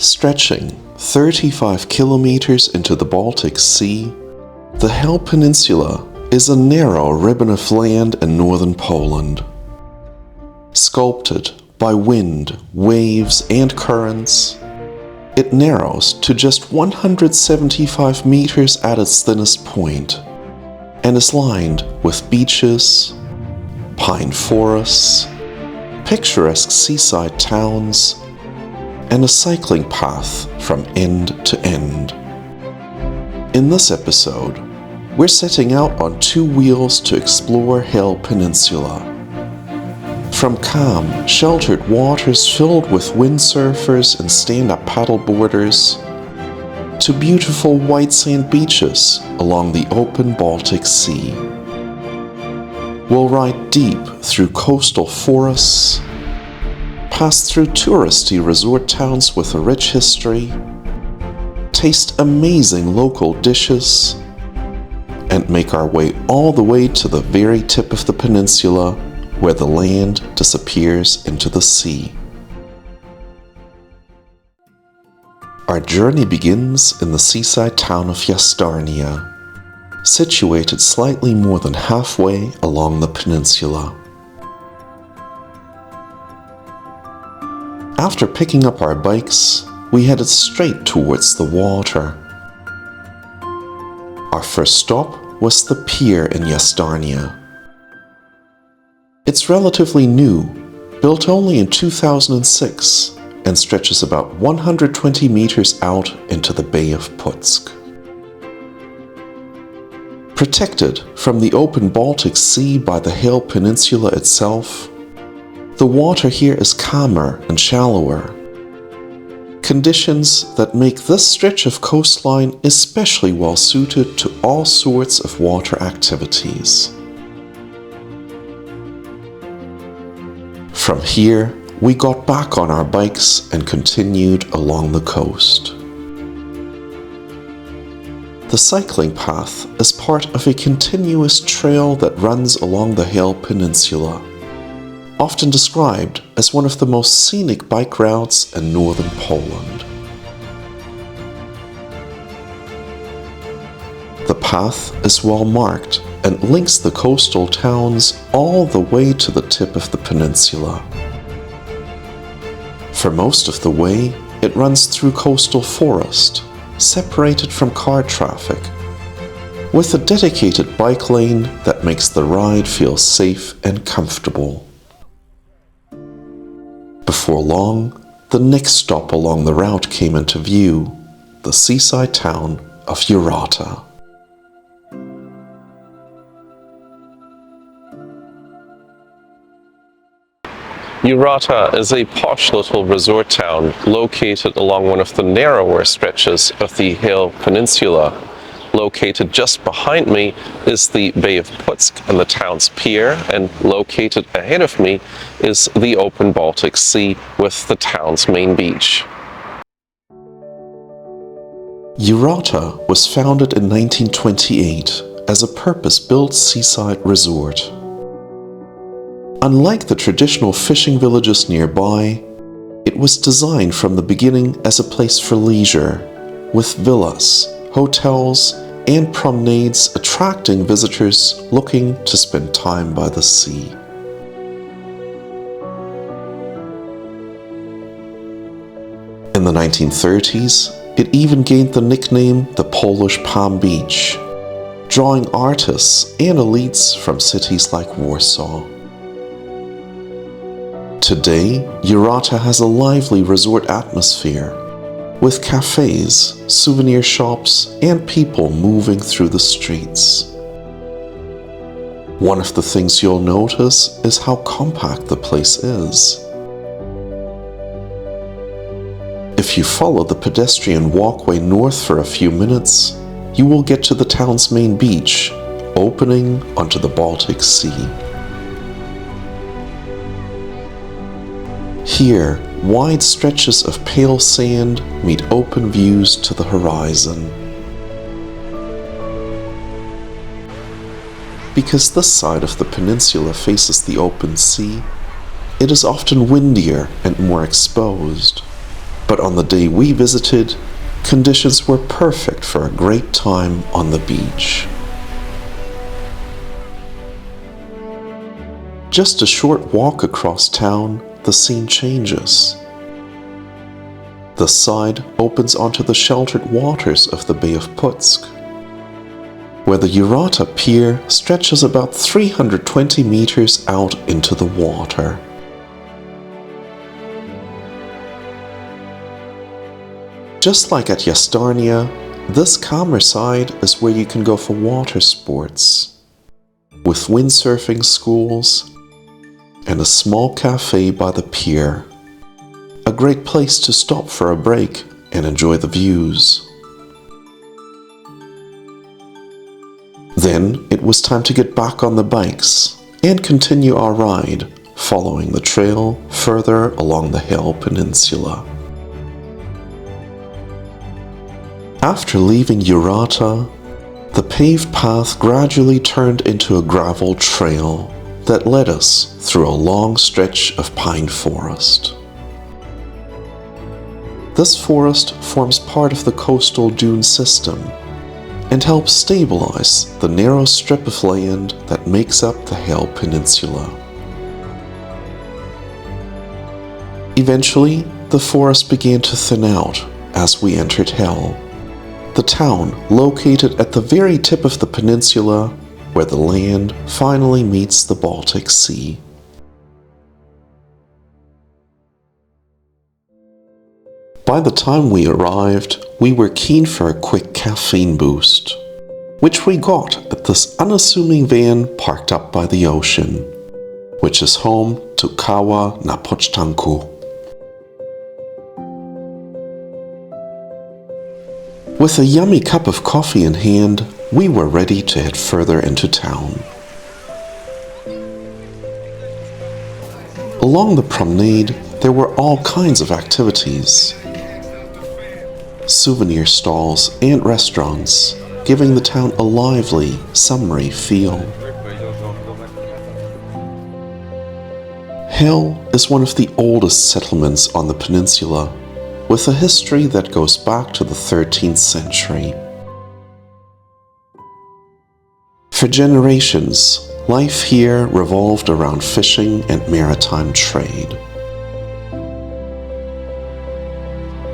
Stretching 35 kilometers into the Baltic Sea, the Hel Peninsula is a narrow ribbon of land in northern Poland. Sculpted by wind, waves, and currents, it narrows to just 175 meters at its thinnest point and is lined with beaches, pine forests, picturesque seaside towns, and a cycling path from end to end. In this episode, we're setting out on two wheels to explore Hel Peninsula. From calm, sheltered waters filled with windsurfers and stand-up paddleboarders, to beautiful white sand beaches along the open Baltic Sea. We'll ride deep through coastal forests, pass through touristy resort towns with a rich history, taste amazing local dishes, and make our way all the way to the very tip of the peninsula where the land disappears into the sea. Our journey begins in the seaside town of Jastarnia, situated slightly more than halfway along the peninsula. After picking up our bikes, we headed straight towards the water. Our first stop was the pier in Jastarnia. It's relatively new, built only in 2006, and stretches about 120 meters out into the Bay of Putsk. Protected from the open Baltic Sea by the Hel Peninsula itself, the water here is calmer and shallower, conditions that make this stretch of coastline especially well suited to all sorts of water activities. From here, we got back on our bikes and continued along the coast. The cycling path is part of a continuous trail that runs along the Hel Peninsula, often described as one of the most scenic bike routes in northern Poland. The path is well marked and links the coastal towns all the way to the tip of the peninsula. For most of the way, it runs through coastal forest, separated from car traffic, with a dedicated bike lane that makes the ride feel safe and comfortable. Before long, the next stop along the route came into view, the seaside town of Jurata. Jurata is a posh little resort town located along one of the narrower stretches of the Hel Peninsula. Located just behind me is the Bay of Putsk and the town's pier, and located ahead of me is the open Baltic Sea with the town's main beach. Jurata was founded in 1928 as a purpose-built seaside resort. Unlike the traditional fishing villages nearby, it was designed from the beginning as a place for leisure, with villas, hotels, and promenades attracting visitors looking to spend time by the sea. In the 1930s, it even gained the nickname the Polish Palm Beach, drawing artists and elites from cities like Warsaw. Today, Jurata has a lively resort atmosphere, with cafes, souvenir shops, and people moving through the streets. One of the things you'll notice is how compact the place is. If you follow the pedestrian walkway north for a few minutes, you will get to the town's main beach, opening onto the Baltic Sea. Here, wide stretches of pale sand meet open views to the horizon. Because this side of the peninsula faces the open sea, it is often windier and more exposed, But on the day we visited, conditions were perfect for a great time on the beach. Just a short walk across town, the scene changes. The side opens onto the sheltered waters of the Bay of Putsk, where the Jurata pier stretches about 320 meters out into the water. Just like at Jastarnia, this calmer side is where you can go for water sports, with windsurfing schools and a small cafe by the pier. A great place to stop for a break and enjoy the views. Then it was time to get back on the bikes and continue our ride, following the trail further along the Hel Peninsula. After leaving Jurata, the paved path gradually turned into a gravel trail that led us through a long stretch of pine forest. This forest forms part of the coastal dune system and helps stabilize the narrow strip of land that makes up the Hel Peninsula. Eventually, the forest began to thin out as we entered Hel, the town located at the very tip of the peninsula where the land finally meets the Baltic Sea. By the time we arrived, we were keen for a quick caffeine boost, which we got at this unassuming van parked up by the ocean, which is home to Kawa na Pocztanku. With a yummy cup of coffee in hand, we were ready to head further into town. Along the promenade, there were all kinds of activities. Souvenir stalls and restaurants, giving the town a lively, summery feel. Hel is one of the oldest settlements on the peninsula, with a history that goes back to the 13th century. For generations, life here revolved around fishing and maritime trade.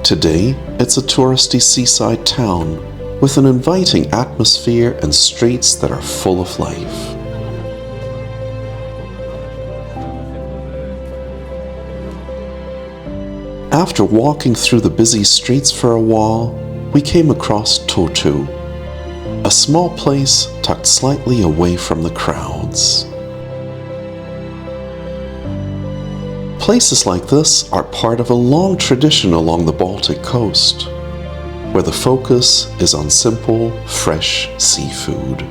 Today, it's a touristy seaside town with an inviting atmosphere and streets that are full of life. After walking through the busy streets for a while, we came across Totu, a small place tucked slightly away from the crowds. Places like this are part of a long tradition along the Baltic coast, where the focus is on simple, fresh seafood.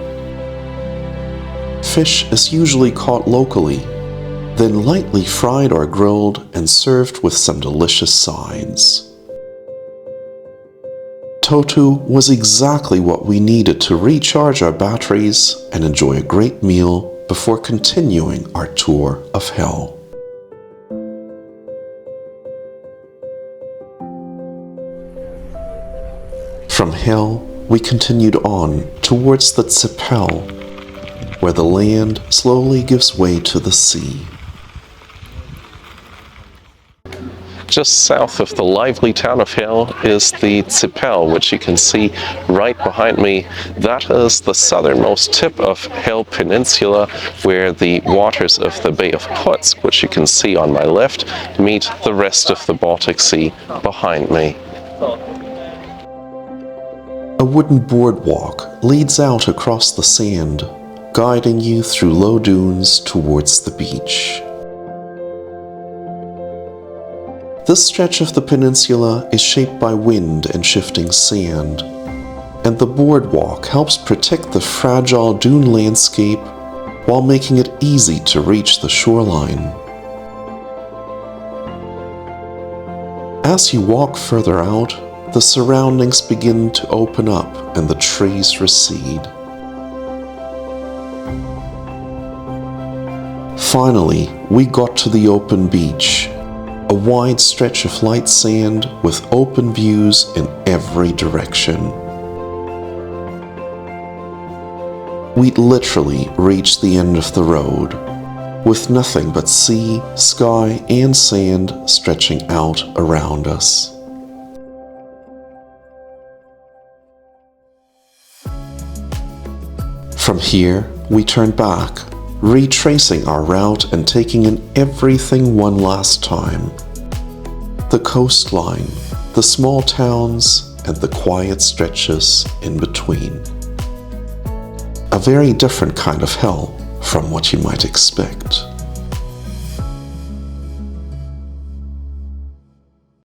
Fish is usually caught locally, then lightly fried or grilled and served with some delicious sides. Totu was exactly what we needed to recharge our batteries and enjoy a great meal before continuing our tour of Hel. From Hel, we continued on towards the Cypel, where the land slowly gives way to the sea. Just south of the lively town of Hel is the Cypel, which you can see right behind me. That is the southernmost tip of Hel Peninsula, where the waters of the Bay of Putsk, which you can see on my left, meet the rest of the Baltic Sea behind me. A wooden boardwalk leads out across the sand, guiding you through low dunes towards the beach. This stretch of the peninsula is shaped by wind and shifting sand, and the boardwalk helps protect the fragile dune landscape while making it easy to reach the shoreline. As you walk further out, the surroundings begin to open up and the trees recede. Finally, we got to the open beach, A wide stretch of light sand with open views in every direction. We'd literally reached the end of the road, with nothing but sea, sky, and sand stretching out around us. From here, we turned back, retracing our route and taking in everything one last time. The coastline, the small towns, and the quiet stretches in between. A very different kind of hell from what you might expect.